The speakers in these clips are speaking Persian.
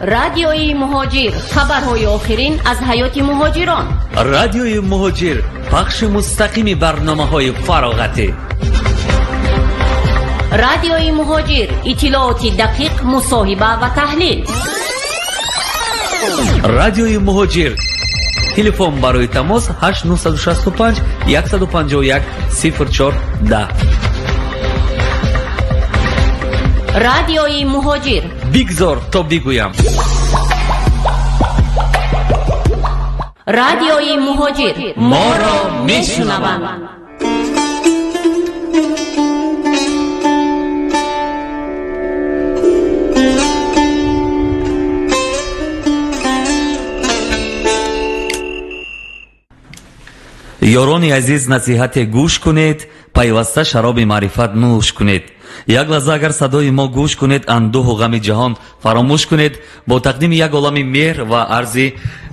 رادیوی مهاجر، خبرهای آخرین از حیات مهاجران. رادیوی مهاجر، پخش مستقیم برنامه‌های فراغتی. رادیوی مهاجر، اطلاعات دقیق، مصاحبه و تحلیل. رادیوی مهاجر، تلفن برای تماس 8965 151 0410. رادیوی مهاجر، بگذار تا بگویم. رادیوی مهاجر، ما را میشنوند. یارانی عزیز، نصیحت گوش کنید، پیوسته شراب معرفت نوش کنید. یک لحظه اگر صدای ما گوش کنید، اندوه و غم جهان فراموش کنید. با تقدیم یک عالم مهر و عرض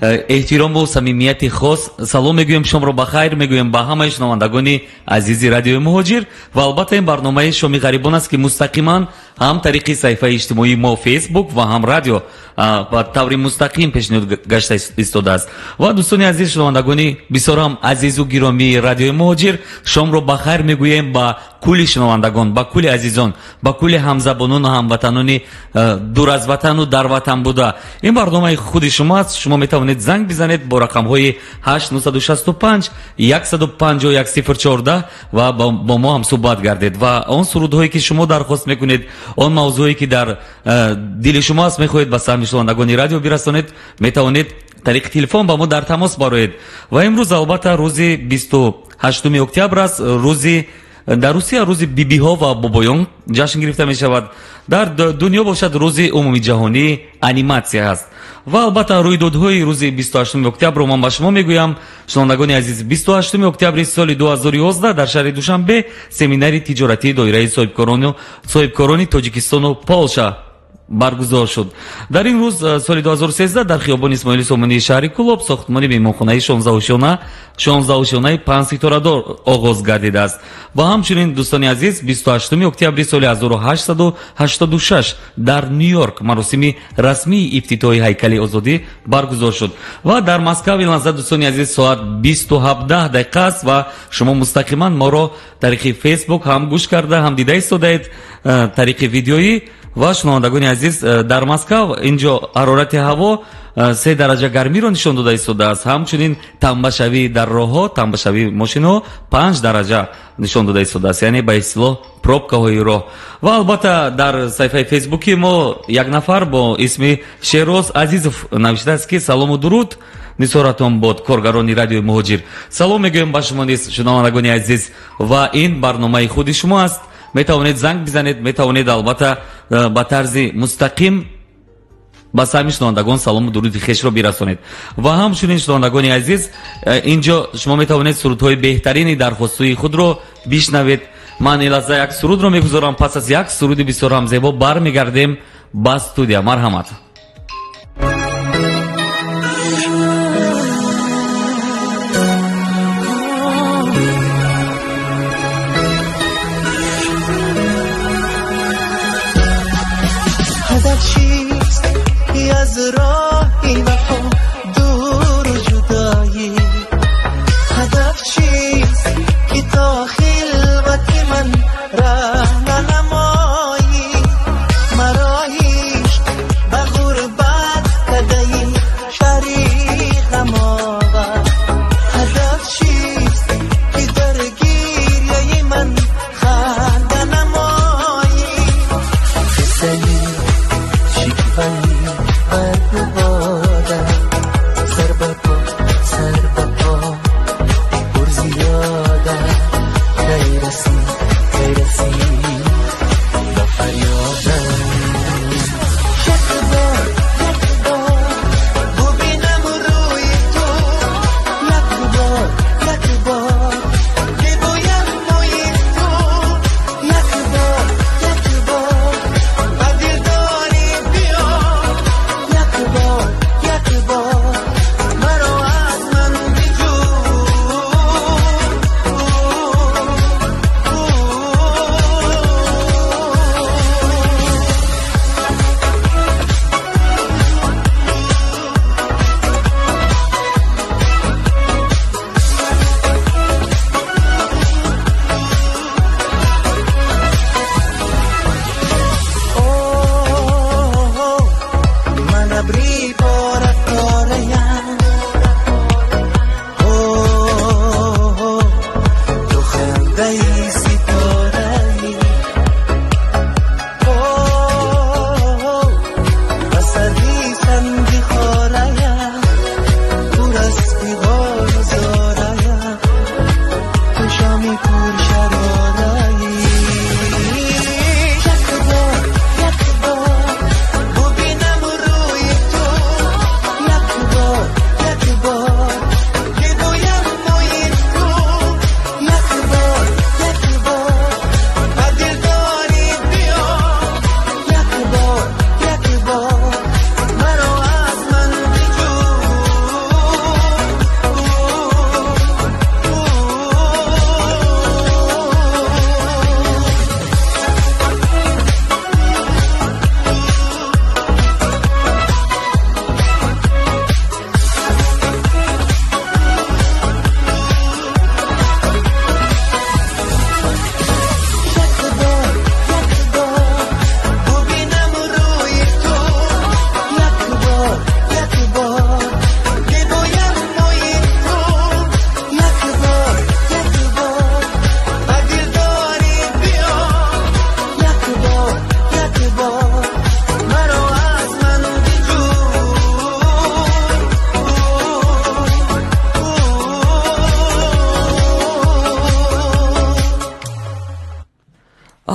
احترام و صمیمیت خاص سلام میگویم، شما را بخیر میگویم به همه شنوندگان عزیز رادیو مهاجر. و البته این برنامه شومی غریبان است که مستقیما هم طریق صفحه اجتماعی ما فیسبوک و هم رادیو و طور مستقیم پیشنهاد گشته ایستاده است. و دوستان عزیز شنوندگان بسیار هم عزیز و گرامی رادیو مهاجر، شما را بخیر میگویم با کل شنوندگان، با کل عزیزان، با کل همزبانان و هموطنان دور از وطن و در وطن بوده. این برنامه خود شما است. شما میتوانید زنگ بزنید با رقم های 8965 151 014 و با ما هم صحبت گردید. و آن سرودهایی که شما درخواست میکنید، آن موضوعی که در دل شما است میخواهید به سمع شنوندگان رادیو برسانید، میتوانید طریق تلفن با ما در تماس باشید. و امروز البته روز 28 اکتبر است، روزی در روسیه روز بیبی ها و بابایان جشن گرفته می شود. در دنیا باشد روز عمومی جهانی انیماسیا است. و البته رویدادهای روز 28 اکتبر رو من به شما میگویم. شنوندگان عزیز، 28 اکتبر سال 2011 در شهر دوشنبه سمیناری تجارتی دایره صاحبکاران تاجیکستان و پولشا برگزار شد. در این روز سال 2013 در خیابان اسماعیل سومنی شهر کلوب ساختمان مهمانخانه 16 شونه 5 ستاره دار آغاز گردیده است. و همچنین دوستان عزیز، 28 اکتبر سال 1886 در نیویورک مراسم رسمی افتتاح هیکل آزادی برگزار شد. و در مسکو این دوستان عزیز ساعت 20:17 دقیقه است و شما مستقیما ما را طریق فیسبوک هم گوش کرده هم دیده ایستادید طریق ویدیویی. و شنوندگان عزیز، در مسکو اینجا حرارت هوا 3 درجه گرمی را نشان داده ایستاده است. همچنین تنبشوی در راه‌ها، تنبشوی ماشین‌ها 5 درجه نشان داده ایستاده است، یعنی به اصطلاح پروبکاهای راه. و البته در صفحه فیسبوکی ما یک نفر با اسم شیروز عزیزов نوشته است که سلام و درود نثارتون باد کارگران رادیو مهاجر. سلام میگویم به شما نیز شنوندگان عزیز و این برنامه خود شما است. میتوانید زنگ بزنید، میتوانید البته با طرز مستقیم با سمع شنوندگان سلام و درود خوش را برسانید. و همچنین شنوندگان عزیز، اینجا شما میتوانید سرودهای بهترین درخواست‌های خود را بشنوید. من الازا یک سرود را میگذارم، پس از یک سرود بسیار هم زیبا برمیگردیم با استودیو. مرحمت. از راهی وفا دور و جدایی، هدف چیست که تا خلقت من رهنمایی، مرا هیچ به غربت کدهی شریکم آقا. هدف چیست که در گریه من خنده نمایی، قصه شکوهی Oh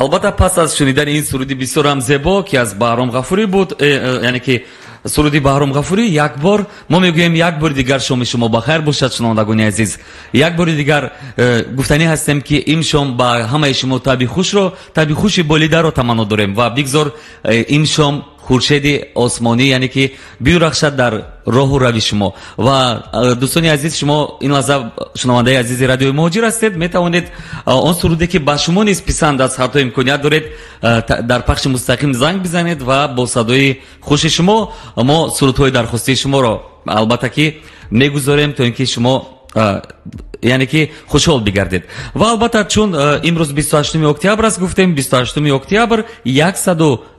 албатта пас аз шунидани ин суруди бисёрам зебо ки аз Баҳром Ғафурӣ буд, яъне ки суруди Баҳром Ғафурӣ, як бор мо мегӯем, як бори дигар шоми шумо бахайр бошад шунавандагони азиз. Як бори дигар гуфтанӣ ҳастем ки ин шом ба ҳамаи шумо таби хуши болидаро таманно дорем ва бигзор ин шом хуршеди осмонӣ, яъне ки биёрахшад дар роҳу рави шумо. Ва дӯстони азиз, шумо ин лаҳза шунавандаи азизи радиои Муҳоҷир ҳастед, метавонед он суруде ки ба шумо низ писанд аст, ҳатто имконият доред дар пахши мустақим занг бизанед ва бо садои хуши шумо мо сурудҳои дархостии шуморо албатта ки мегузорем то ин ки шумо яъне ки хушҳол бигардед. Ва албатта чун имрӯз 28 октябр аст, гуфтем 28 октябр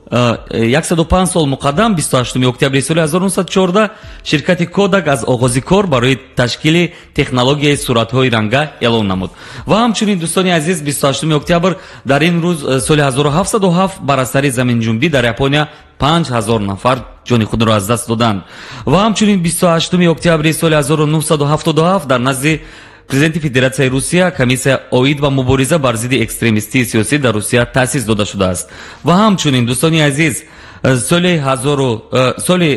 105 сол муқаддам 28 октябри соли 1914 ширкати Kodak аз оғози кор барои ташкили технологияи суратҳои ранга эълон намуд. Ва ҳамчунин дӯстони азиз, 28 октябр дар ин рӯз соли 1707 бар асари заминҷунбӣ дар Япония 5000 нафар ҷони худро аз даст доданд. Ва ҳамчунин 28 октябри соли 1977 дар назди президенти Федератсияи Русия комиссия оид ва мубориза бар зидди экстремистии сиёсӣ дар Русия таъсис дода шудааст. Ва ҳамчунин дӯстони азиз, соли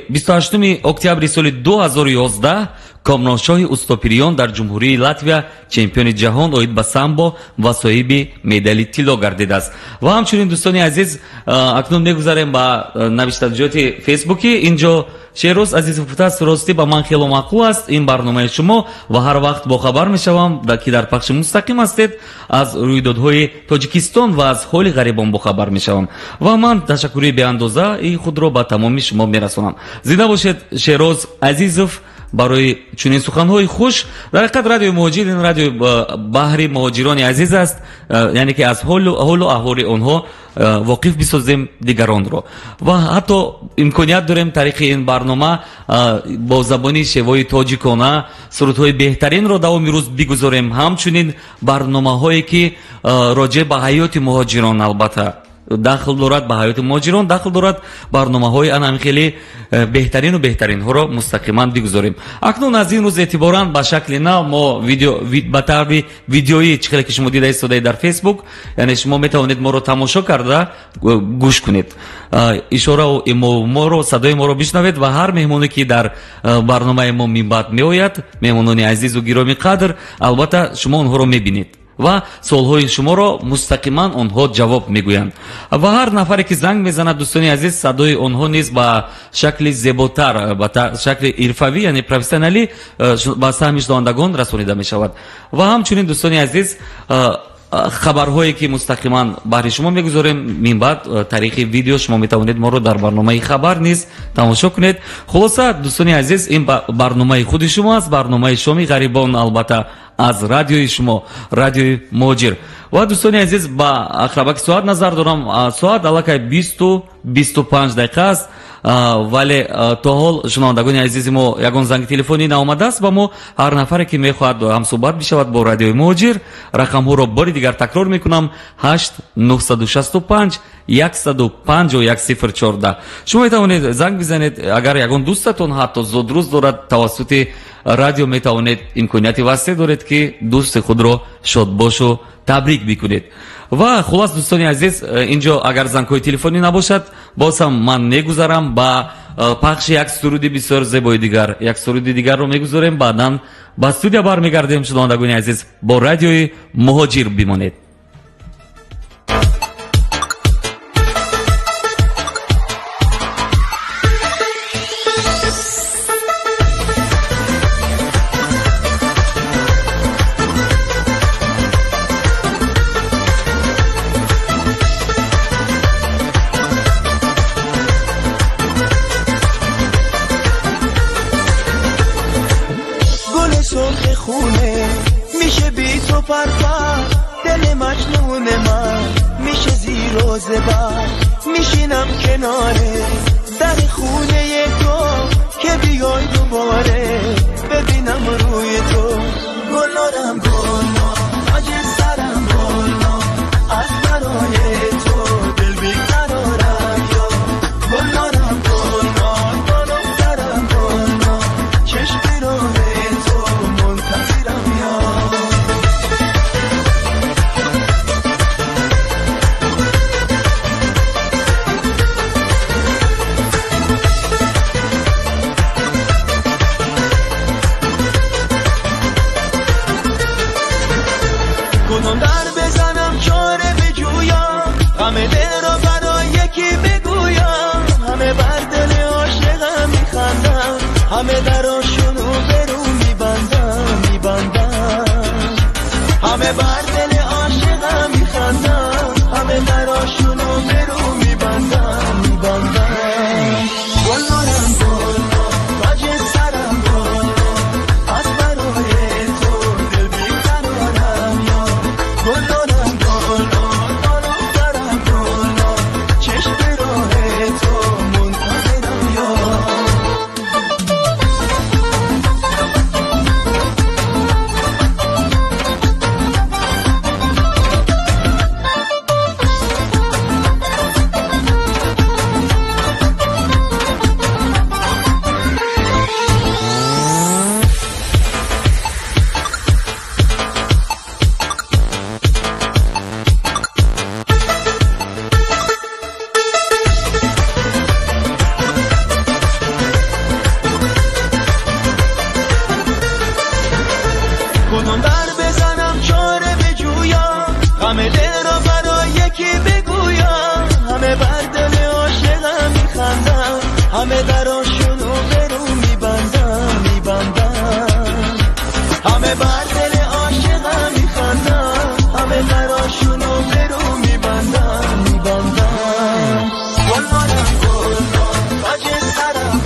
28 октябри соли 2011 Комроншоҳи Устопириён дар ҷумҳурии Латвия чемпиони ҷаҳон оид ба самбо ва соҳиби медали тилло гардидааст. Ва ҳамчунин дӯстони азиз, акнун мегузарем ба навиштаҷоти фейсбуки. Инҷо Шеҳроз азиз гуфтааст, ростӣ ба ман хело маъқул аст ин барномаи шумо ва ҳар вақт бохабар мешавам ки дар пахши мустақим ҳастед, аз рӯйдодҳои Тоҷикистон ва аз ҳоли ғарибон бохабар мешавам ва ман ташаккури беандоза худро ба тамоми шумо мерасонам. Зинда бошед Шеҳроз Азизов барои чунин суханҳои хуш. Дар ҳақиқат радиои Муҳоҷир ин радиои баҳри муҳоҷирони азиз аст, яъне ки аз ҳолу аҳволи онҳо воқиф бисозем дигаронро ва ҳатто имконият дорем тариқи ин барнома бо забони шевои тоҷикона сурудҳои беҳтаринро давоми рӯз бигузорем. Ҳамчунин барномаҳое ки роҷеъ ба ҳаёти муҳоҷирон албатта дахл дорад, ба ҳаёти муҳоҷирон дахл дорад, барномаҳои анами хеле беҳтарину беҳтаринҳоро мустақиман бигузорем. Акнун аз ин рӯз эътиборан ба шакли нав мо ба таври видеоӣ чӣ хеле ки шумо дида истодаед дар фейсбук, яъне шумо метавонед моро тамошо карда гӯш кунед, ишорау моро, садои моро бишнавед ва ҳар меҳмоне ки дар барномаи мо минбаъд меояд, меҳмонони азизу гироми қадр, албатта шумо онҳоро мебинед ва суолҳои шуморо мустақиман онҳо ҷавоб мегӯянд. Ва ҳар нафаре ки занг мезанад, дӯстони азиз, садои онҳо низ ба шакли зеботар, ба шакли ирфавӣ, яъне профессионалӣ ба саҳми шунавандагон расонида мешавад. Ва ҳамчунин дӯстони азиз, хабарҳое ки мустақиман баҳри шумо мегузорем минбаъд тариқи видео шумо метавонед моро дар барномаи хабар низ тамошо кунед. Хулоса дӯстони азиз, ин барномаи худи шумо аст, барномаи Шоми ғарибон, албатта аз радиои шумо, радиои Муҳоҷир. ва дӯстони азиз, ба ақрабаки соат назар дорам. Соат аллакай 20-25 дақиқа аст, вале то ҳол шунавандагони азизи мо ягон занги телефонӣ наомадааст ба мо. ҳар нафаре ки мехоҳад ҳамсӯҳбат бишавад бо радиои Муҳоҷир, рақамҳоро бори дигар такрор мекунам: 8-965 105-1014. шумо метавонед занг бизанед. Агар ягон дӯстатон ҳатто зудрӯз дорад, тавассути радио метавонед, имконияти васеъ доред ки дӯсти худро шодбошу табрик бикунед. ва хулос дӯстони азиз, инҷо агар зангҳои телефонӣ набошад, боз ҳам ман мегузарам ба пахши як суруди бисёр зебои дигар. Як суруди дигарро мегузорем, баъдан ба студия бармегардем. шунавандагони азиз, бо радиои Муҳоҷир бимонед. میشینم کناره در خونه تو که بیای دوباره ببینم روی تو. گلارم گلنا، آج سرم گلنا، از برای تو دل بیقرارم یا. گلارم گلنا، گلم سرم گلنا، چشم روی تو منتظرم یا. همه دراشونو برو میبندم همه بر دل عاشقم میخندم همه دراشونو برو میبندم گلنارم تاج سرم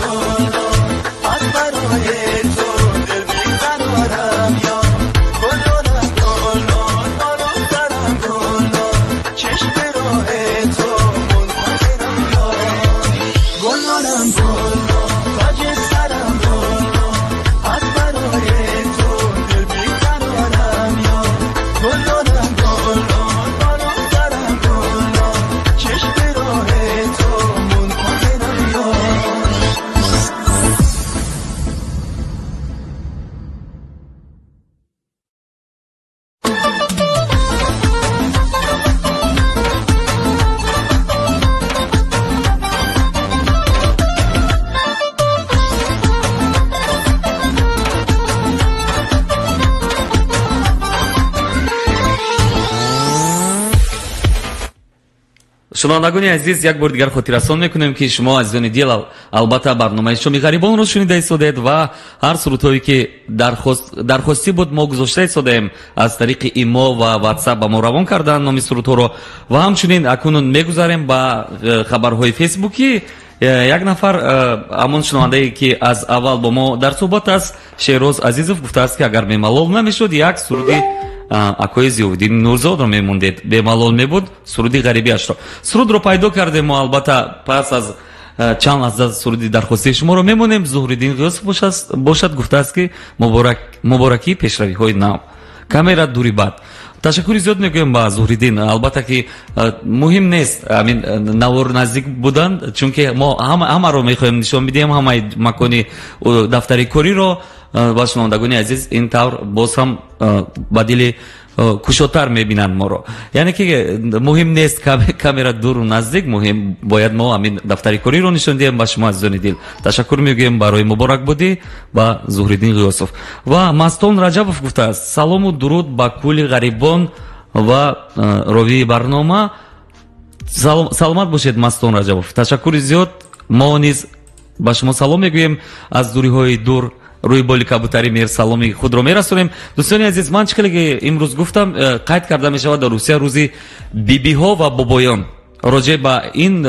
از برای تو دل بیقرارم یا گلنارم منو دارم چشم راه تو منتظرم یا گلنارم تاج سرم از برای تو دل بیقرارم یا گلنارم منو دارم چشم راه تو منتظرم یا шунавандагони азиз, як бор дигар хотиррасон мекунем ки шумо азизони дил албатта барномаи шоми ғарибонро шунида истодед ва ҳар сурудҳое ки дархостӣ буд мо гузошта истодаем аз тариқи имо ва ватсап ба мо равон кардан номи сурудҳоро ва ҳамчунин акунун мегузарем ба хабарҳои фейсбукӣ. як нафар ҳамон шунавандае ки аз аввал бо мо дар суҳбат аст, шеҳроз азизов гуфтааст ки агар мемалол намешуд як суруди акои зиёвиддини нурзодро мемондед, бемалол мебуд суруди ғарибиашро. Сурудро пайдо кардем мо, албатта пас аз чанд лаҳза суруди дархостии шуморо мемонем. Зуҳриддин ғиёсов бошад, гуфтааст ки муборакии пешравиҳои нав, камера дури бад. ташаккури зиёд мегӯем ба Зуҳриддин. албатта ки муҳим нест навор наздик будан, чунки мо ҳамаро мехоҳем нишон бидиҳем, ҳамаи макони дафтари кориро ба шунавандагони азиз ин тавр боз ҳам ба дили кушодтар мебинанд моро. яъне ки муҳим нест камера дуру наздик, муҳим бояд мо ҳамин дафтари кориро нишон диҳем ба шумо азизони дил. Ташаккур мегӯем барои муборакбодӣ ба Зуҳриддин ғиёсов. ва Мастон Раҷабов гуфтааст: салому дуруд ба кулли ғарибон ва ровии барнома. саломат бошед Мастон Раҷабов. Ташаккури зиёд. мо низ ба шумо салом мегӯем аз дуриҳои дур. روی بولی کبوتری میر سلامی خود رو میرسونیم. دوستانی عزیز، من چه که امروز گفتم قید کرده می شود در روسیه روزی بیبی ها و بابایان. راجع به این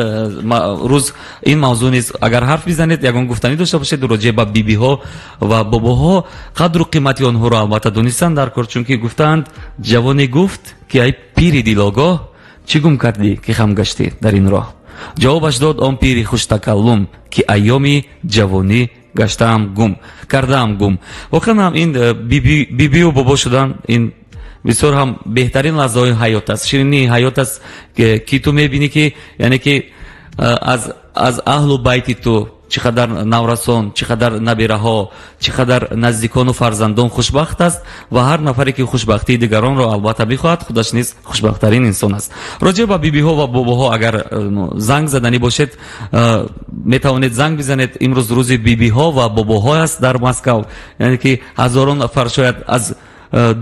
روز این موضوع نیست. اگر حرف بزنید یگان گفتنی داشته باشید راجع به بیبی ها و باباها، قدر و قیمتی آنها رو البته دونستن در کار، چون که گفتند جوانی گفت که ای پیری دیلاگاه چی گم کردی که خم گشتی در این راه؟ جوابش داد آن پیری خوش تکلم که ایامی جوانی گشتم گم کردم گم. واقعا هم این بیبی و بابا شدن این بسیار هم بهترین لحظه‌های حیات است، شیرینی حیات است که تو میبینی که یعنی که از اهل و بیت تو چقدر نورسان، چقدر نبیره ها، چقدر نزدیکان و فرزندان خوشبخت است و هر نفری که خوشبختی دیگران را البته بخواهد خودش نیز خوشبخت‌ترین انسان است. راجع به بیبی ها و بابا ها اگر زنگ زدنی باشد میتوانید زنگ بزنید. امروز روز بیبی ها و بابا ها است در مسکو، یعنی که هزاران نفر شاید از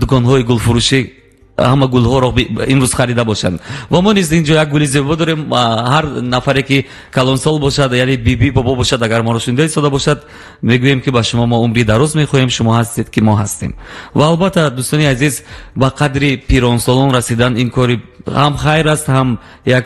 دکان های گل فروشی همه گل ها را امروز خریده باشند و ما نیز اینجا یک گل زیبا داریم. هر نفری که کلان سال باشد، یعنی بیبی بابا باشد، اگر ما رو شنیده ایستاده باشد، میگوییم که با شما ما عمری دراز میخواهیم، شما هستید که ما هستیم. و البته دوستانی عزیز، با قدری پیران سالان رسیدن این کاری هم خیر است، هم یک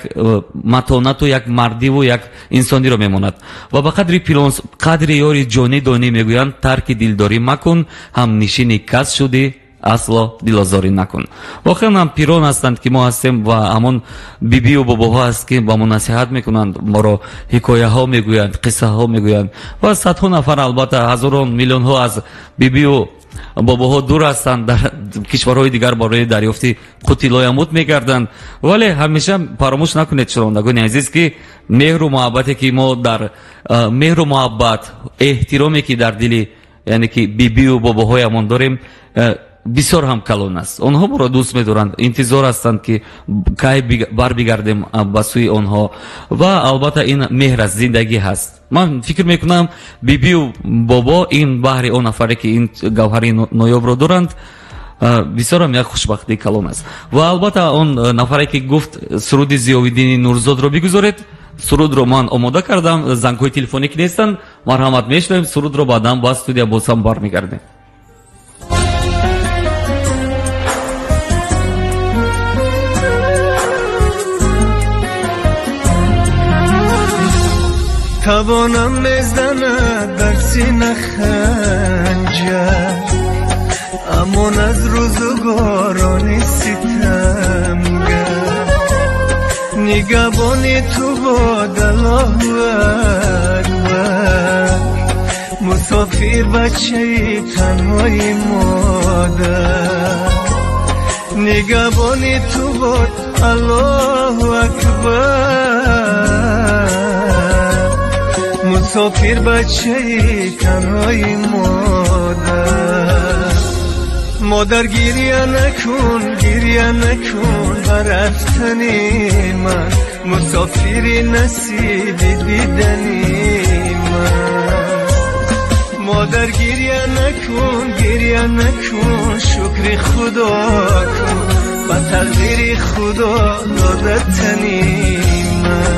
متانت و یک مردی و یک انسانی را میماند. و با قدری پیران قدری یاری جانی دانی میگویند ترک دلداری مکن، هم نشینی کس شدی اصلا دلازاری نکن. واقعا هم پیران هستند که ما هستیم و همون بیبی و باباها هست که با ما نصیحت میکنند، ما را حکایه ها میگویند، قصه ها میگویند و صدها نفر، البته هزاران میلیون ها از بیبی و باباها دور هستند، در کشورهای دیگر برای دریافتی قوت لایموت میگردند. ولی همیشه فراموش نکنید شنوندگان عزیز که مهر و محبتی که ما در مهر و محبت، احترامی که در دل یعنی که بیبی و باباهایمان داریم بسیار هم کلان است. آنها ما را دوست می‌دارند، انتظار هستند که کی بر بگردیم به سوی آنها و البته این مهر از زندگی هست. من فکر میکنم بیبی و بابا این بحر آن نفری که این گوهر نایاب را دارند بسیار هم یک خوشبختی کلان است. و البته آن نفری که گفت سرود ضیاءالدین نورزاد را بگذارید، суруд ро ман омода кардам. зангҳои телефонӣ ки нестанд, марҳамат мешунавем. сурудро баъдан ба студия бозам бармегардем. توانم بزند در سینه خنجر، امان از روزگاران ستمگر. نگهبان تو باد الله اکبر، مسافر بچه تنهای مادر. نگهبان تو باد الله اکبر، مسافر بچه تنهای مادر. مادر گریه نکن بر رفتن من، مسافر نصیب دیدنی من. مادر گریه نکن شکر خدا کن، با تقدیر خدا دادتنی من.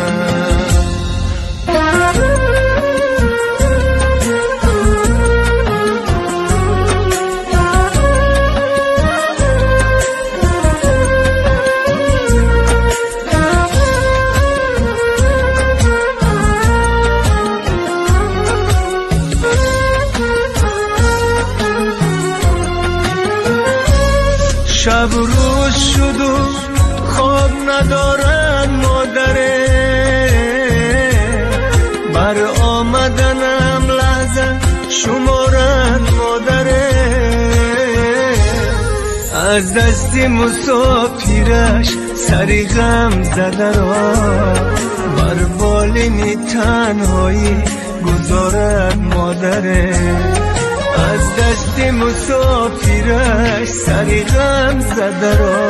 شب روز شد و خواب ندارن مادره، بر آمدنم لحظه شمارن مادره. از دست مسافرش سری غم زده را، بر بالین تنهایی گذارن مادره. از دست مسافرش سری غم زده را،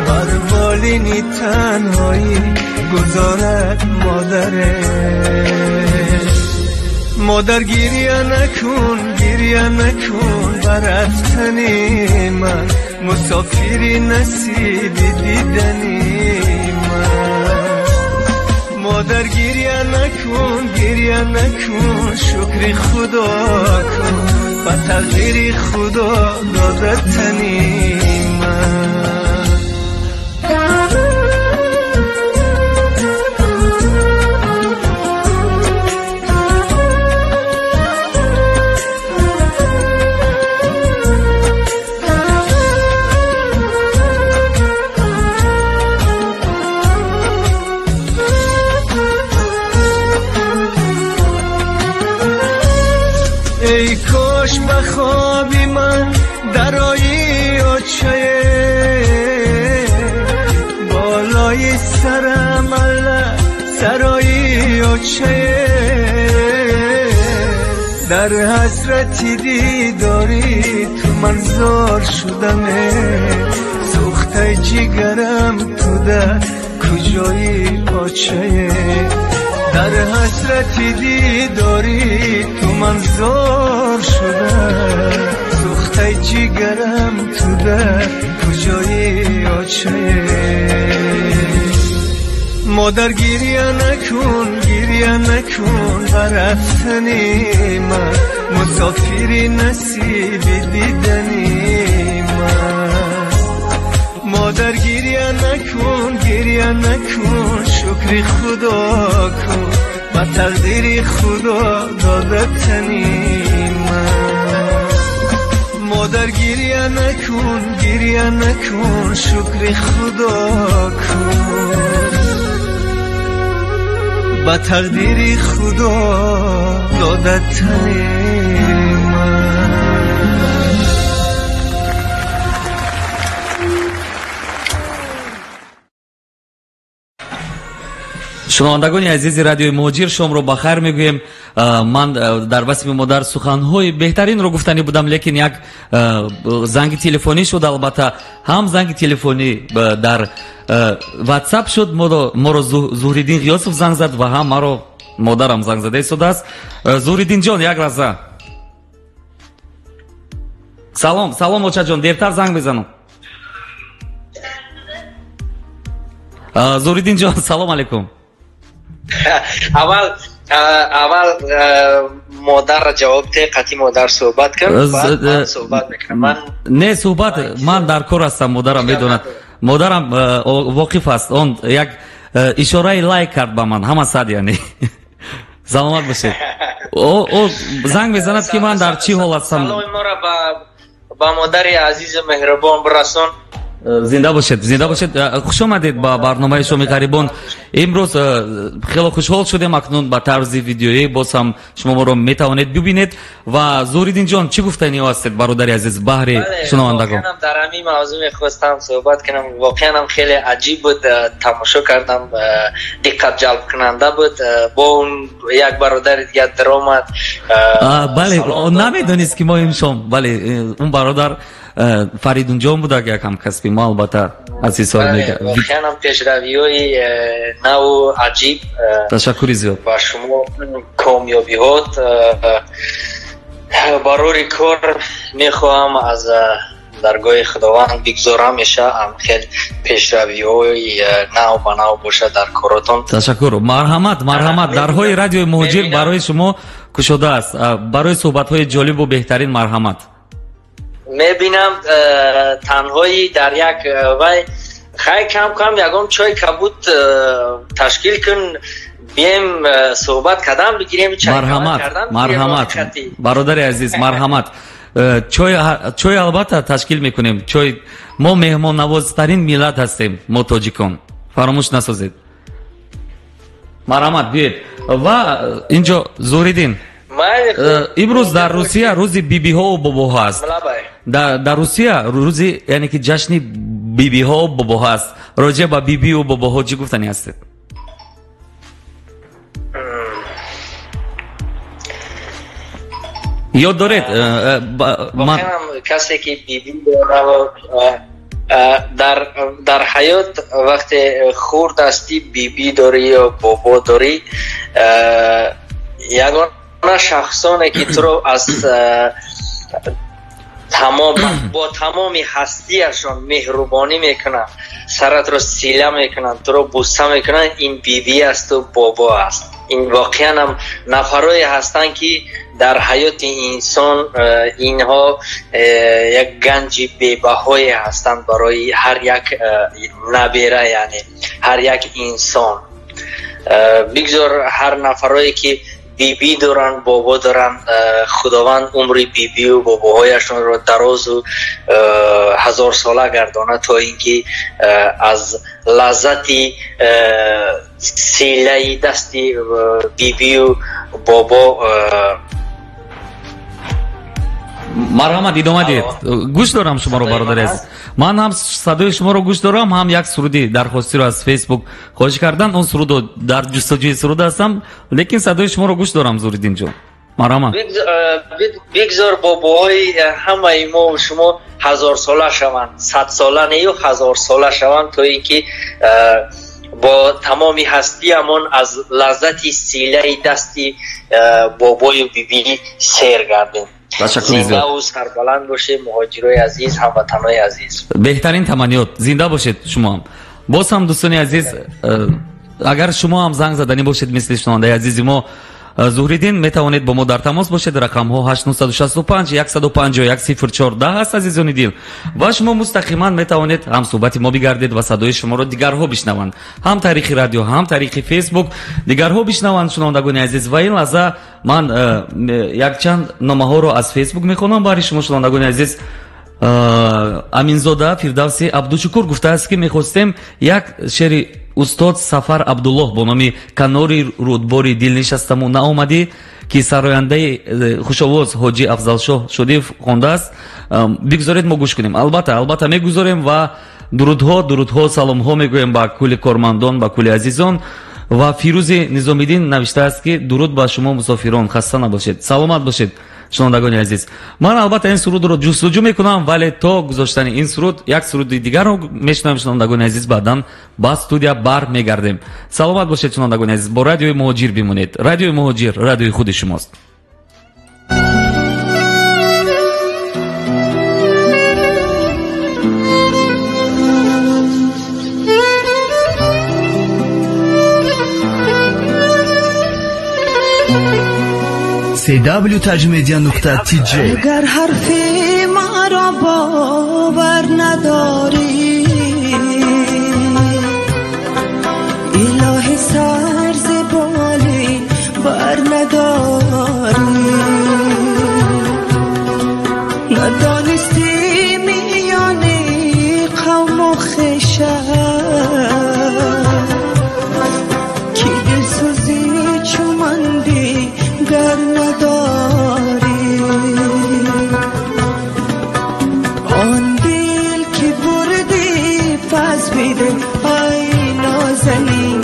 بر بالین تنهایی گذارد مادره. مادر گریه نکن بر رفتن من، مسافر نصیب دیدنی من. مادر گریه نکن شکر خدا کن، با تقدیر خدا دادتنی من. ای کاش به خوابی من درایی آچه، بالای سرم الله سرایی آچه. در حسرتی دیداری تو منظار شدمه، سوخته جگرم تو در کجای آچه. در حسرتی دیداری تو منظار شده، سوخته جگرم تو در کجای آچه. مادر گریه نکن بر رفتن من، مسافر نصیب دیدنی من. مادر گریه نکن شکر خدا کن، با تقدیر خدا دادتنی من. مادر گریه نکن شکر خدا کن، با تقدیر خدا دادتنی من. шунавандагони азизи радиои муҳоҷир, шомро ба хайр мегӯем. ман дар васми модар суханҳои беҳтаринро гуфтанӣ будам, лекин як занги телефонӣ шуд. албатта ҳам занги телефонӣ дар ватсап шуд. моро зуҳриддин ғиёсов занг зад ва ҳам маро модарам занг зада истодааст. зуҳриддинҷон, як лаҳза. салом очаҷон, дертар занг мезанам. зуҳриддинҷон, салом алейкум. اول مادر را جواب ده قطعی مادر صحبت کرد بعد من صحبت میکنم. نه صحبت من در کار هستم. مادرم میدوند، مادرم واقف است. اون یک اشاره لایک کرد با من همه صد. یعنی سلامت باشید. او زنگ میزند که من در چی حال هستم. سلام ما را با مادر عزیز مهربان برسون. زنده باشید، زنده باشید. خوش آمدید با برنامه شومی غریبون. امروز خیلی خوشحال شدیم اکنون با طرز ویدیویی باز هم شما ما رو میتوانید ببینید. و زوریدین جان چی گفتنی هستید برادر عزیز بهر شنوندگان؟ واقعا در همین موضوع میخواستم صحبت کنم. واقعا خیلی عجیب بود، تماشا کردم، دقت جلب کننده بود. با اون یک برادر دیگه در آمد. بله نمیدونست که ما امشام. بله اون برادر فریدون جان بوده که یکم کسبی ما البته از این سال میگه. واقعا پیشروی‌های نو عجیب. تشکری زیاد با شما کامیابی‌هات. برای کار میخواهم از درگاه خداوند بگذارم میشه هم خیلی پیشروی‌های نو با نو باشه در کاراتون. تشکر. مرحمت درهای رادیو مهاجر برای شما گشوده است برای صحبت‌های جالب و بهترین. مرحمت. میبینم تنهایی در یک وای خیلی کم یکم چای کبوت تشکیل کن بیم صحبت کردم بگیریم. مرحمت برادر عزیز. مرحمت. چای البته تشکیل میکنیم. چای ما مهمان نوازترین ملت هستیم ما تاجیکان، فراموش نسازید. مرحمت بیاید. و اینجا زوریدین امروز در روسیه روز بیبی ها و بابا ها است. در روسیه روزی یعنی که جشن بیبی ها و بابا ها است. راجع به بیبی و بابا ها چی گفتنی هستید؟ یاد دارید کسی که بیبی در حیات وقتی خورد هستی بیبی داری یا بابا داری، یگان شخصانی که تو رو از با تمامی هستیشون مهربانی میکنن، سرت رو سیله میکنن، تو رو بوسه میکنن، این بیبی است و بابا است. این واقعا هم نفرایی هستن که در حیات انسان اینها یک گنج بی‌بهای هستند برای هر یک نبیره، یعنی هر یک انسان. بگذار هر نفرایی که بیبی دارن، بابا دارن، خداوند عمر بیبی و باباهایشون رو دراز و 1000 ساله گردانه تا اینکه از لذتی سیله دستی بیبی و بابا. مرحمت ادامه دید. گوش دارم شما رو برادر عزیز. من هم صدای شما رو گوش دارم، هم یک سرودی درخواستی رو از فیسبوک خواهش کردن. اون سرودو در جستجوی سرود هستم، لیکن صدای شما رو گوش دارم زوریدین جان. مرحمت. بگذار باباهای همه ما و شما 1000 ساله شوند، 100 ساله نه و 1000 ساله شوند تا اینکه با تمامی هستیمون از لذتی سیله دستی بابای و بیبی سیر گردیم. زنده و سربلند باشه مهاجرای عزیز، هموطنای عزیز. بهترین تمنیات. زنده باشید شما هم. باز هم دوستان عزیز، اگر شما هم زنگ زدنی باشید مثل شنونده عزیز ما زهریدین، میتوانید با ما در تماس باشید. رقم ها 865 151 0410 است عزیزان دل. و شما مستقیما میتوانید هم صحبت ما بگردید و صدای شما رو دیگرها بشنوند، هم طریق رادیو هم طریق فیسبوک دیگرها بشنوند شنوندگان عزیز. و این لحظه من یک چند نامه ها رو از فیسبوک میخونم برای شما شنوندگان عزیز. امینزاده فردوسی عبدوشکور گفته است که میخواستیم یک شعر استاد سفر عبدالله با نام کناری رودباری دل نشستم و ناآمدی که سراینده خوشاواز حاجی افضلشاه شده خوانده است، بگذارید ما گوش کنیم. البته میگذاریم و درودها سلامها میگویم با کل کارمندان، با کل عزیزان. و فیروز نظامیدین نوشته است که درود با شما مسافران، خسته نباشید، سلامت باشید شنوندگان عزیز. من البته این سرود رو جستجو میکنم، ولی تا گذاشتن این سرود یک سرود دیگر رو میشنویم شنوندگان عزیز، بعداً با استودیو بر میگردیم. سلامت باشید شنوندگان عزیز، با رادیو مهاجر بمونید. رادیو مهاجر رادیو خود شماست. www.tajmedia.tj. اگر حرف ما را باور نداری الهی سر زبالی بر نداری ندانستی میانی قوم و خشم کی دل سوزی چومندی گر نداری آن دل که بردی پس بیده ای نازنین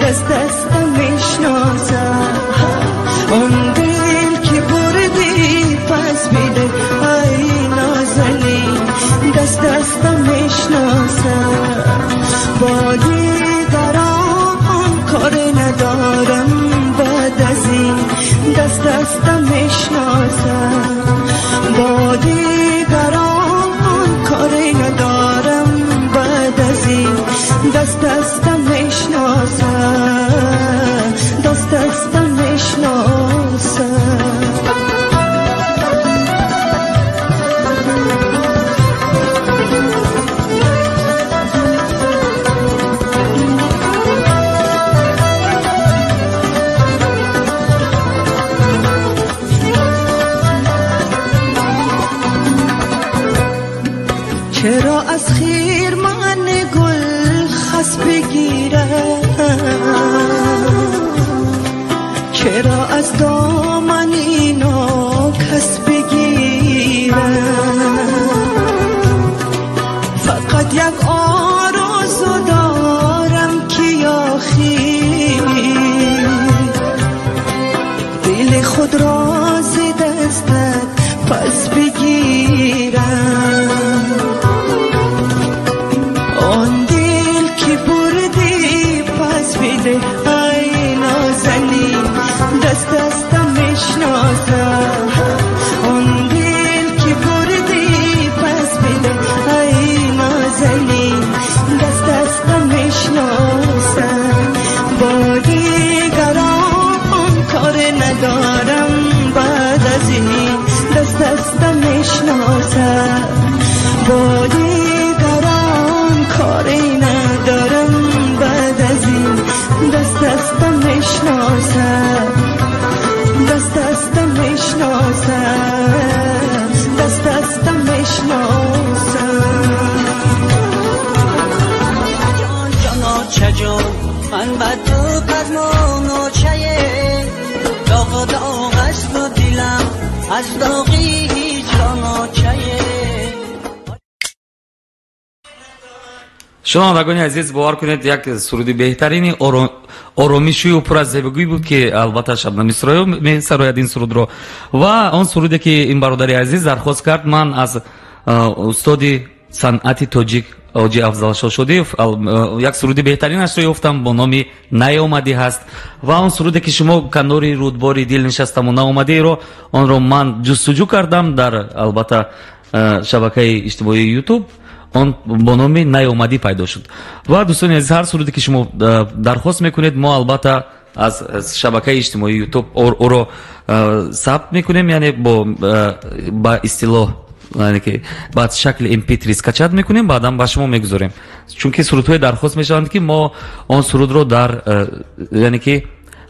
دست دستم میشناسم آن دل که بردی پس بیده ای نازنین دست دستم میشناسم با دیگران کار ندارم بعد از این دست دستم میشناسم با دیگران کار ندارم بعد از این دست دستم میشناسم دست دستم میشناسم چرا از خیر من گل خس بگیرم چرا از دامن اینا کس بگیرم فقط یک آرزو دارم که آخر دل خود را ز دستت پس بگیرم آن دل که بردی پس بیده ای نازنین دست دستم میشناسم آن دل که بردی پس بیده ای نازنین دست دستم میشناسم با دیگران کار ندارم بعد از این دست دستم میشناسم با دیگران کاری ندارم بعد از این دست دستم میشناسم دست دستم میشناسم دست دستم میشناسم جان جانا چجون من بدو کزمونو چیه داغ داغ است و دیلم از داغی جانا چیه шунавандагони азиз бовар кунед як суруди беҳтарини оромишую пур аз зебогӣ буд ки албатта шабнам исроил месарояд ин сурудро ва он суруде ки ин бародари азиз дархост кард ман аз устоди санъати тоҷик ҳоҷи афзалшо шодиев як суруди беҳтаринашро ёфтам бо номи наомадӣ ҳаст ва он суруде ки шумо канори рудбори дил нишастаму наомадиро онро ман ҷустуҷӯ кардам дар албатта шабакаи иҷтимоии ютуб он бо номи наомадӣ пайдо шуд ва дӯстони азиз ҳар суруде ки шумо дархост мекунед мо албатта аз шабакаи иҷтимоии ютуб оро сабт мекунем яъне ба истилоҳ ба шакли mp3 скачат мекунем баъдан ба шумо мегузорем чунки сурудҳое дархост мешаванд ки мо он сурудро дар яъне ки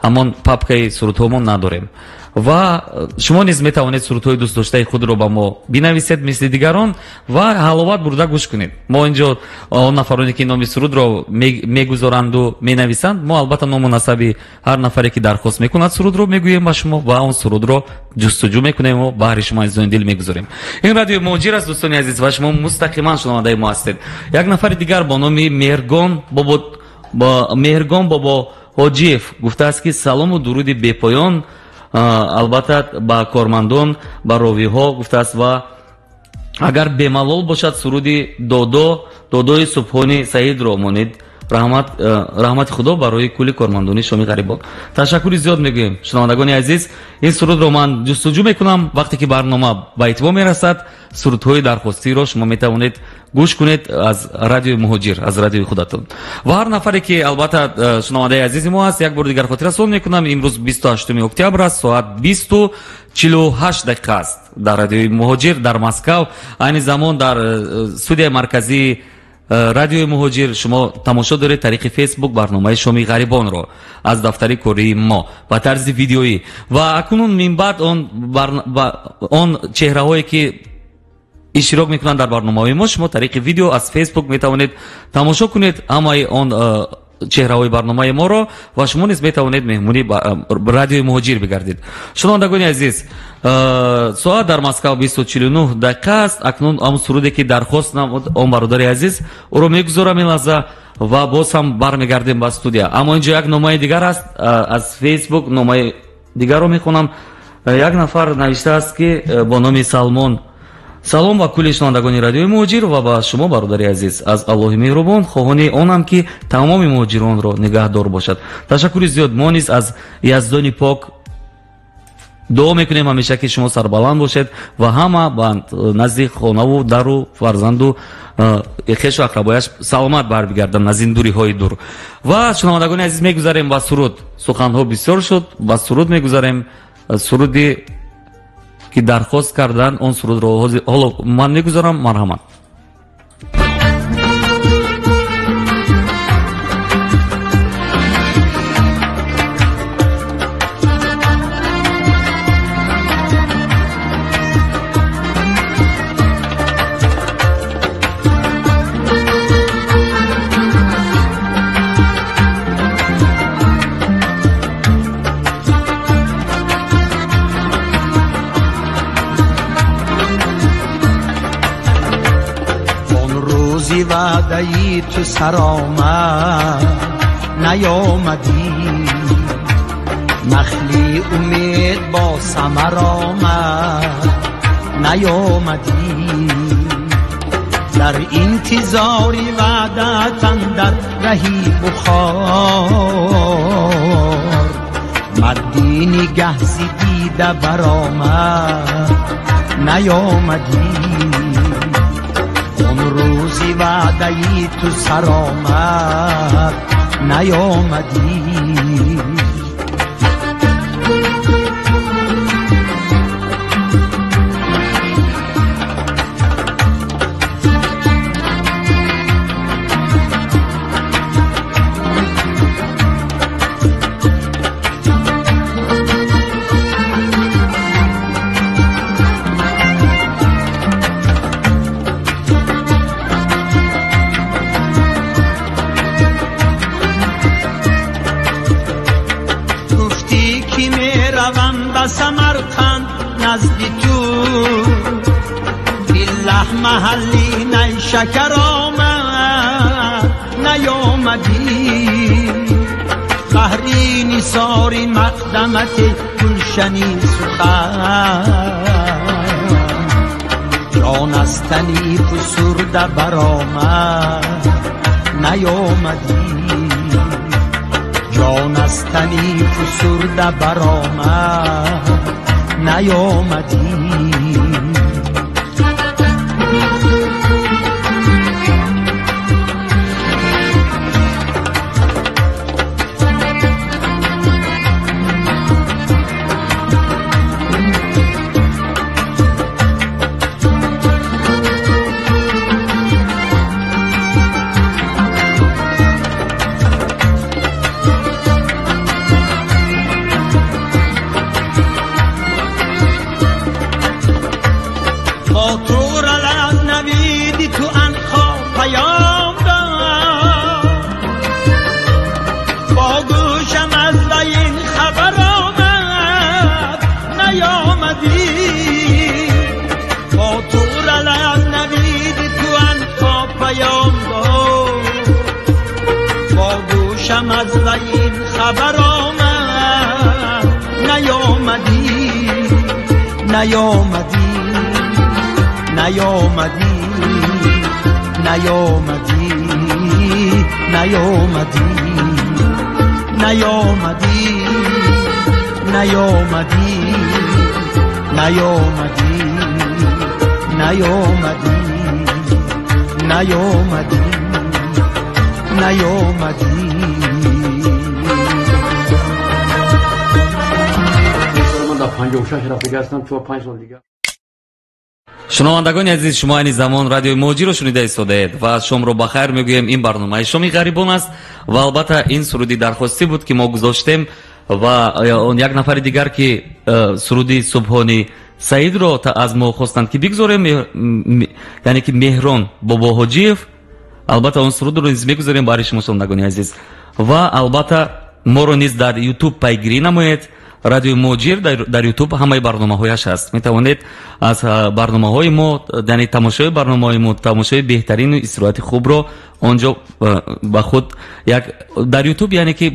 ҳамон папкаи сурудҳоамон надорем ва шумо низ метавонед сурудҳои дӯстдоштаи худро ба мо бинависед мисли дигарон ва ҳаловат бурда гӯш кунед мо инҷо он нафароне ки номи сурудро мегузоранду менависанд мо албатта ному насаби ҳар нафаре ки дархост мекунад сурудро мегӯем ба шумо ва он сурудро ҷустуҷӯ мекунему баҳри шумо азизони дил мегузорем ин радиои муҳоҷир аст дӯстони азиз ва шумо мустақиман шунавандаи мо ҳастед як нафари дигар бо номи меҳргон бобо ҳоҷиев гуфтааст ки салому дуруди бепоён албатта ба кормандон ба ровиҳо гуфтааст ва агар бемалол бошад суруди додои субҳони саидро монед раҳмати худо барои кулли кормандони шоми ғарибон ташаккури зиёд мегӯем шунавандагони азиз ин сурудро ман ҷустуҷӯ мекунам вақте ки барнома ба итмом мерасад сурудҳои дархостиро шумо метавонед گوش کنید از رادیوی مهاجر، از رادیوی خودتون. و هر نفری که البته شنونده عزیز ما است، یک بار دیگر خاطر رسول میکنم امروز 28 اکتبر است، ساعت 20:48 دقیقه است در رادیوی مهاجر در مسکو. این زمان در استودیو مرکزی رادیوی مهاجر شما تماشا دارید طریق فیسبوک برنامه شومی غریبان رو از دفتر کره ما با طرز ویدیویی. و اکنون من بعد اون چهره هایی که اشتراک میکنن در برنامه ما شما طریق ویدیو از فیسبوک میتوانید تماشا کنید همه اون چهره های برنامه ما رو و شما نیز میتوانید مهمونی رادیوی مهاجر بگردید. شنوندگان عزیز، ساعت در مسکو 20:49 دقیقه است. اکنون ام سرودی که درخواست نمود اون برادر عزیز او رو میگذارم این لحظه و باز هم برمیگردیم به استودیو. اما اینجا یک نامه دیگر است از فیسبوک، نامه دیگر رو میخونم. یک نفر نوشته است که با نام سلمان: سلام با کل شنوندگان رادیوی مهاجر و با شما برادر عزیز. از الله مهربان خواهانی آنم که تمام مهاجران را نگهدار باشد. تشکر زیاد. ما نیز از یزدان پاک دعا میکنیم همیشه که شما سربلند باشید و همه با نزد خانه و در و فرزند و خویش و اقربایش سلامت برگردن از این دوری های دور. و شنوندگان عزیز میگذاریم با سرود. سخن ها بسیار شد، با سرود میگذاریم. سرودی که درخواست کردن اون سرود رو حالا من میگذارم. مرحمت. وعده‌ای تو سر آمد نیامدی، نخلی امید با ثمر آمد نیامدی، در انتظاری وعدت اندر رهی بخار، مردی نگه دیده برآمد نیامدی، روزی وعده‌ای تو سر آمد نیامدی. سمرقند نزد تو بالله محلی نیشکر آمد نیامدی، قهری نثاری مقدمت گلشنی سخن، جان از تنی فسرده برآمد نیامدی، جان از تنی فسرده برآمد نیامدی. از این خبر آمد نیامدی، نیامدی، نیامدی، نیامدی، نیامدی، نیامدی، نیامدی، نیامدی، نیامدی، نیامدی نیامدی. من در 56 رفته هستم 4-5 سال دیگه. шунавандагони азиз, шумо айни замон радиои моҷиро шунида истодаед ва шомро ба хайр мегӯем. ин барномаи шоми ғарибон аст ва албатта ин суруди дархостӣ буд ки мо гузоштем ва як нафари дигар ки суруди субҳони саидро аз мо хостанд ки бигзорем, яъне ки меҳрон бобоҳоҷиев, албатта он сурудро низ мегузорем барои шумо шунавандагони азиз. ва албатта моро низ дар ютуб пайгирӣ намоед. радиои моҷир дар ютуб ҳамаи барномаҳояш ҳаст. метавонед аз барномаҳои мо, яъне тамошои барномаҳои мо, тамошои беҳтарину истироҳати хубро онҷо ба худ як дар ютуб, яъне ки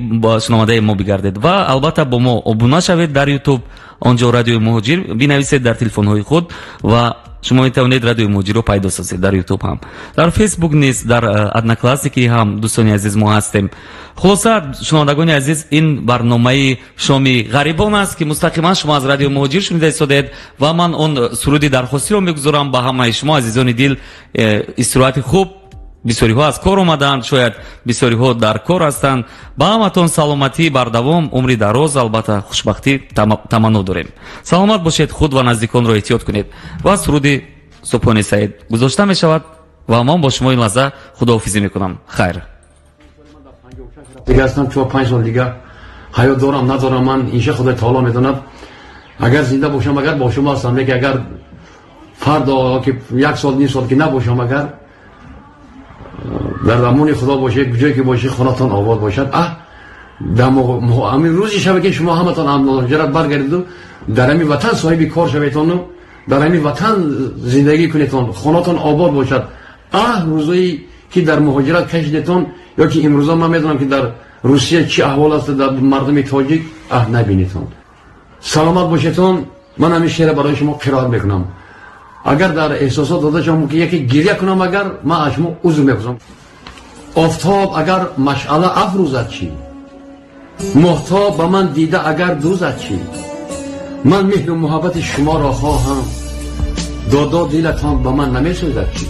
шунавандаи мо бигардед. ва албатта бо мо обуна шавед дар ютуб, онҷо радиои моҷир бинависед дар телефонҳои худ ва шумо метавонед радиои моҷирро пайдо созед дар ютуб ҳам, дар фейсбук низ, дар одноклассники ҳам дӯстони азиз мо ҳастем. хулоса шунавандагони азиз, ин барномаи шоми ғарибон аст ки мустақиман шумо аз радиои моҷир шунида истодаед ва ман он суруди дархостиро мегузорам ба ҳамаи шумо азизони дил. истироҳати хуб. бисёриҳо аз кор омаданд, шояд бисёриҳо дар кор ҳастанд. ба ҳаматон саломатӣ бардавом, умри дароз, албатта хушбахтӣ таманно дорем. саломат бошед, худ ва наздиконро эҳтиёт кунед. ва суруди субҳони саид гузошта мешавад ва ман бо шумо ин лаҳза худоҳофизӣ мекунам. хайр. دیگه هستم 4-5 سال دیگه حیات دارم ندارم، من اینشه خدای تعالی میداند. اگر زنده باشم، اگر با شما هستم، لیکن اگر فردا که 1 سال 2 سال که نباشم، اگر در زمان خدا باشه، جایی که باشه خانه‌تان آباد باشد. در همین روزی شب که شما همتان مهاجرت برگردید و در همین وطن صاحب کار شوید و در همین وطن زندگی کنید، خانه‌تان آباد باشد. روزی که در مهاجرت کشیدتون، یا که امروزا من میدونم که در روسیه چی احوال است، در مردم تاجیک نبینیتون. سلامت باشیدون. من همین شعر برای شما قرائت میکنم. اگر در احساسات داده شما که یکی گریه کنم، اگر من از شما عذر میخوام. آفتاب اگر مشعله افروزد چی، مهتاب به من دیده اگر دوزد چی، من مهر و محبت شما را خواهم، دادا دلتان به من نمیسوزد چی.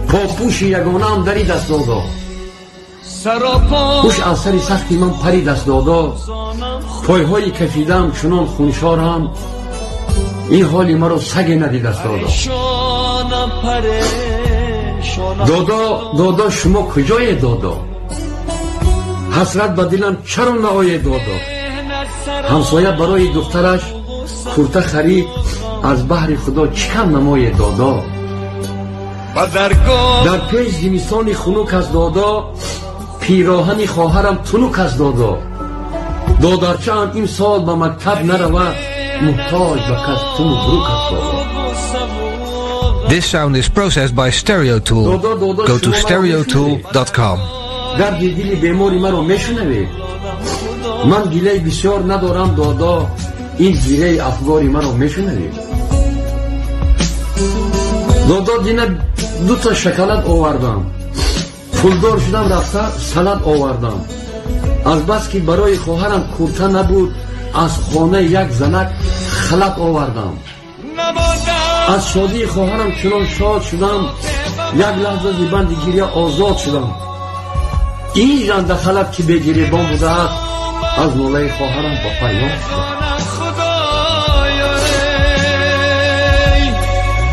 پاپوش یگانه هم دری دست دادا، پوش از سری سختی من پری دست دادا، پایهای کفیدم چنان خونشارم، این حالی مرا سگ ندید است دادا. دادا شما کجای دادا؟ حسرت به دلم چرا نآید دادا؟ همسایه برای دخترش کرته خرید، از بحر خدا چکم نمای دادا. در پیش زمستان خنک از دادا، پیراهن خواهرم تنک از دادا. دادرچه هم این سال به مکتب نرود، محتاج به کس تنو بروک است دادا. This sound is processed by StereoTool. Go to stereotool.com. درد دل بیماری مرا میشنوی؟ من گله بسیار ندارم دادا، این گله افگاری مرا میشنوی؟ دادا دینا 2 تا شکلات آوردم، پولدار شدم رفته سلات آوردم. از بس که برای خواهرم کرته نبود، از خانه یک زنک خلط آوردم. از شادی خواهرم چنان شاد شدم، یک لحظه زبند گریه آزاد شدم. این جان دخلت که به گریبان بوده است، از ناله خواهرم با پیام شدم.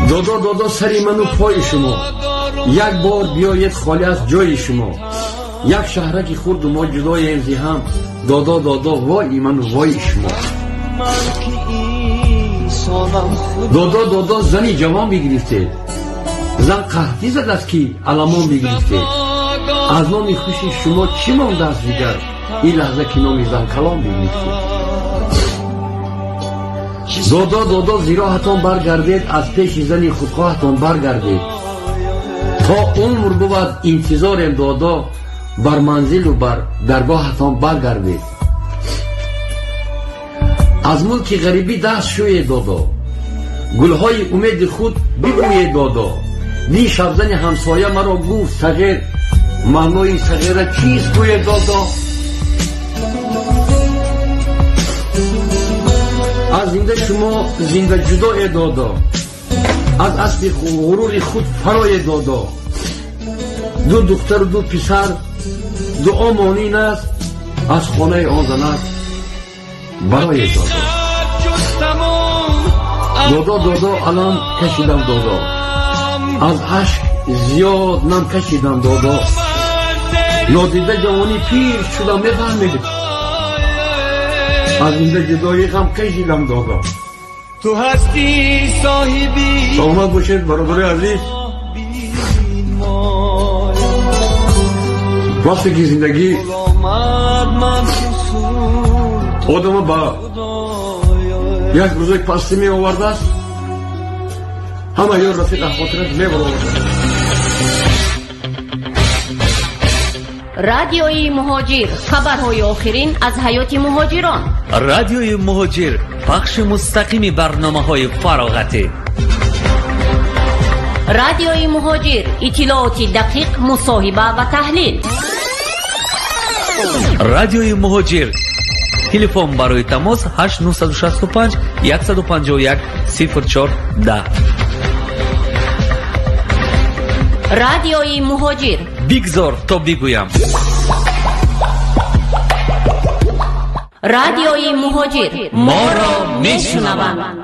دادا سری منو پای شما، یک بار بیایید خالی از جای شما. یک شهرکی خورد و ما جدای امزی هم، دادا وای منو وای شما. دادا زنی جوان بگرفتید، زن قحطی زد است که علمان بگرفتید. از نام خوشی شما چی مانده است دیگر؟ این لحظه که نام زن کلام بگرفتید. دادا زیراحتان برگردید، از پیش زنی خودخواهتان برگردید. تا عمر بود انتظارم دادا، بر منزل و بر درگاهتان برگردید. از ملک غریبی دست شوید دادا، گلهای امید خود ببوید دادا. دی شبزن همسایه مرا گفت صغیر، معنای صغیره چیست گوید دادا؟ از زنده شما زنده جدا دادا، از اصل غرور خود فرای دادا. دو دختر و دو پسر، دعا مانین است از خانه آن زند برای دادا. دادا الان کشیدم دادا، از عشق زیاد نم کشیدم دادا. نادیده جوانی پیر شدم میفهمید، از اینجا جدایی غم کشیدم دادا. تو هستی صاحبی سلامت باشید برادر عزیز. وقتی که زندگی آدم با یک روزک پستی می آورده است، همه یار رفیق خاطرت می برآورده. رادیوی مهاجر، خبرهای آخرین از حیات مهاجران. رادیوی مهاجر، پخش مستقیم برنامه‌های فراغتی. رادیوی مهاجر، اطلاعات دقیق، مصاحبه و تحلیل. رادیوی مهاجر، تلفن برای تماس 8965 151 0410. رادیوی مهاجر، بگذار تا بگویم. رادیوی مهاجر، ما را میشنوند.